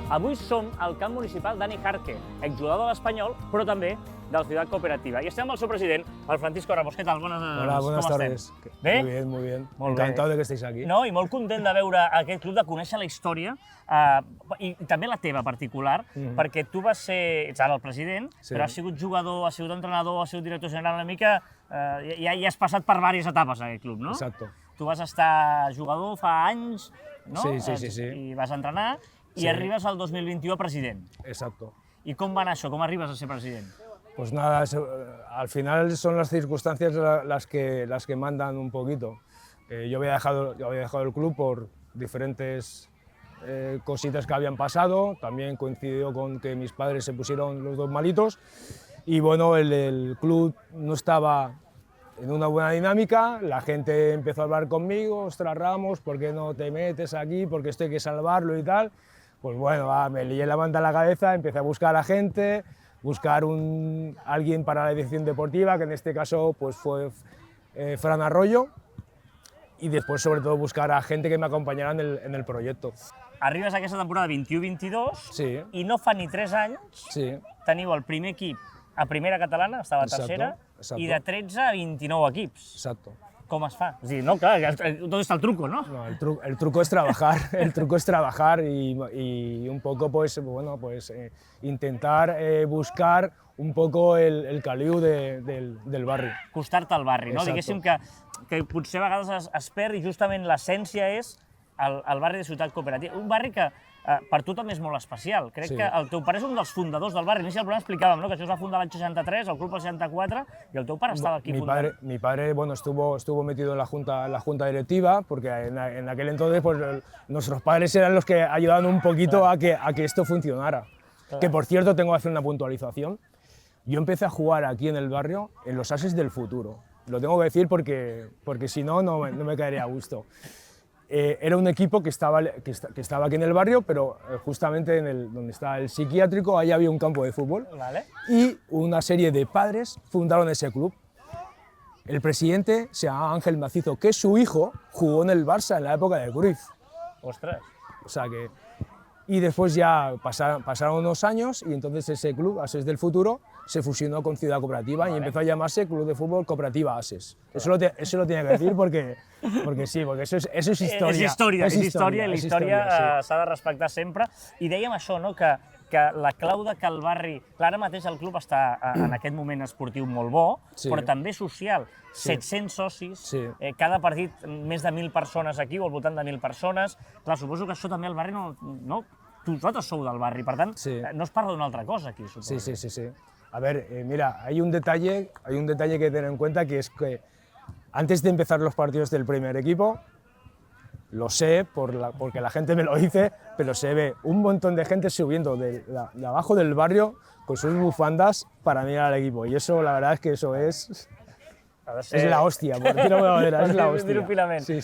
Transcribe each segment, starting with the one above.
Avui som al camp municipal Dani Jarque, exjugador de l'Espanyol, però també de la Ciutat Cooperativa. I estem amb el seu president, el Francisco Ramos. ¿Qué tal? Hola, buenas tardes. ¿Bé? Muy bien, muy bien. Molt bé. Encantado de que estéis aquí. No, i molt content de veure aquest club, de conèixer la història, i també la teva particular, perquè tu vas ser, ets ara el president, Sí. però has sigut jugador, has sigut entrenador, has sigut director general, una mica, ja has passat per diverses etapes en aquest club, no? Exacto. Tu vas estar jugador fa anys, no? Sí. I vas entrenar, i Sí. arribes al 2021 a president. Exacto. I com va anar això? Com arribes a ser president? Pues nada, al final son las circunstancias las que mandan un poquito. Yo había dejado el club por diferentes cositas que habían pasado, también coincidió con que mis padres se pusieron los dos malitos y bueno, el club no estaba en una buena dinámica, la gente empezó a hablar conmigo, ostras Ramos, ¿por qué no te metes aquí? Porque esto hay que salvarlo y tal. Pues bueno, me lié la manta a la cabeza, empecé a buscar a gente, buscar alguien para la dirección deportiva, que en este caso pues fue Fran Arroyo, y después sobre todo buscar a gente que me acompañara en el proyecto. Arribes a aquesta temporada 21-22 Sí. i no fa ni 3 anys Sí, teniu el primer equip a primera catalana, estava a Exacto, tercera, exacto. i de 13 a 29 equips. exacto. Com es fa? És a dir, no, clar, tot està el truco, no? No, el truco es trabajar, el truco es trabajar y un poco pues, bueno, pues, intentar buscar un poco el caliu del barri. Acostar-te al barri, no? Exacto. Diguéssim que potser a vegades es perd i justament l'essència és el barri de Ciutat Cooperativa. Un barri que per tu també és molt especial. Crec Sí. que el teu pare és un dels fundadors del barri. Inici del programa explicàvem, no?, que això es va fundar l'any 63, el club el 64, i el teu pare estava aquí fundant. Mi padre bueno, estuvo metido en la junta directiva, porque en aquel entonces pues, nuestros padres eran los que ayudaban un poquito a que esto funcionara. Claro. Que por cierto, tengo que hacer una puntualización. Yo empecé a jugar aquí en el barrio en los Ases del Futuro. Lo tengo que decir porque si no, no me caería a gusto. Era un equipo que estaba aquí en el barrio, pero justamente donde está el psiquiátrico, ahí había un campo de fútbol. Vale. Y una serie de padres fundaron ese club. El presidente se llama Ángel Macizo, que su hijo jugó en el Barça en la época de Cruyff. Ostres. O sea que... Y después ya pasaron unos años y entonces ese club, Ases del Futuro, se fusionó con Ciudad Cooperativa y empezó a llamarse Club de Fútbol Cooperativa Ases. Eso lo tenía que decir porque sí, porque eso es historia. És història, i la història sí. s'ha de respectar sempre. I dèiem això, no?, que la clau de que el barri... Clar, ara mateix el club està en aquest moment esportiu molt bo, Sí. però també social. Sí. 700 socis, Sí. cada partit més de 1.000 persones aquí, o al voltant de 1.000 persones. Clar, suposo que això també al barri no... Vosaltres sou del barri, per tant, Sí. no es parla d'una altra cosa aquí, suposo. Sí. A ver, mira, hay un detalle que tener en cuenta, que es que antes de empezar los partidos del primer equipo, lo sé porque la gente me lo dice, pero se ve un montón de gente subiendo de abajo del barrio con sus bufandas para mirar al equipo. Y eso, la verdad es que eso es la hostia, por decirlo de alguna manera, es la hostia. Dir-ho filament. Sí.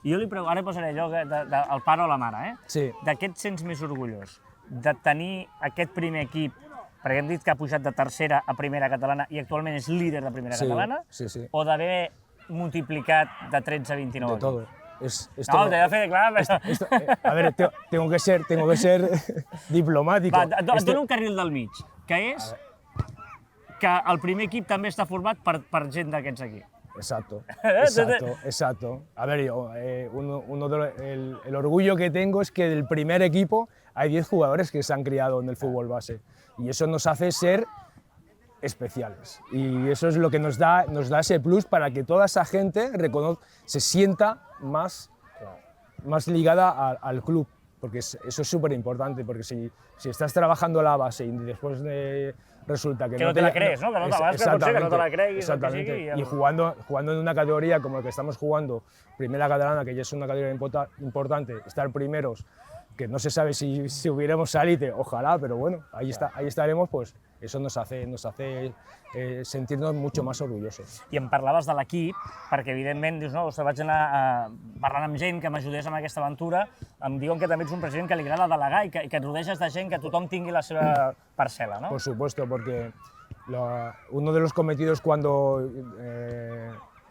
Jo li pregunto, ara posaré allò del pare o la mare, Sí. De què et sents més orgullós? De tenir aquest primer equip, perquè hem dit que ha pujat de tercera a primera catalana i actualment és líder de primera Sí, catalana, sí. o d'haver multiplicat de 13 a 29? De todo. No, t'he de fer clar. A ver, tengo que ser diplomático. Va, et dono un carril del mig, que és que el primer equip també està format per gent d'aquests aquí. Exacto. A ver, el orgullo que tengo es que del primer equipo hay 10 jugadores que se han criado en el fútbol base y eso nos hace ser especiales y eso es lo que nos da ese plus para que toda esa gente se sienta más ligada al club, porque eso es súper importante, porque si estás trabajando la base y después resulta que no te la crees, ¿no? Que no te la crees, que no te la crees. Exactamente. Y jugando en una categoría como la que estamos jugando, primera catalana, que ya es una categoría importante, estar primeros, que no se sabe si hubiéramos salido, ojalá, pero bueno, ahí estaremos, pues eso nos hace sentirnos mucho más orgullosos. I em parlaves de l'equip, perquè evidentment dius, no, vaig anar parlant amb gent que m'ajudés amb aquesta aventura, em diuen que també ets un president que li agrada delegar i que et rodeges de gent que tothom tingui la seva parcel·la, no? Por supuesto, porque uno de los cometidos cuando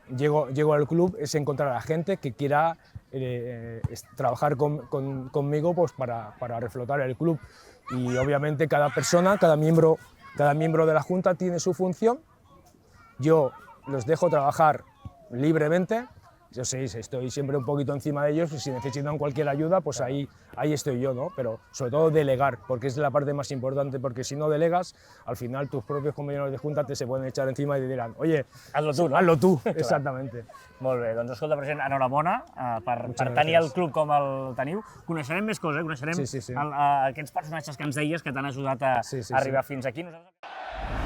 llego al club es encontrar a gente que quiera trabajar conmigo pues, para reflotar el club. Y obviamente cada persona, cada miembro de la Junta tiene su función. Yo los dejo trabajar libremente. Yo sé, estoy siempre un poquito encima de ellos y si necesitan cualquier ayuda, pues ahí estoy yo, ¿no? Pero sobre todo delegar, porque es la parte más importante, porque si no delegas, al final tus propios compañeros de junta te se pueden echar encima y te dirán, oye, Hazlo tu, no? hazlo tú, exactamente. Molt bé, doncs escolta, president, enhorabona per tenir el club com el teniu. Coneixerem més coses, coneixerem Sí. aquests personatges que ens deies que t'han ajudat a arribar fins aquí. Nosaltres...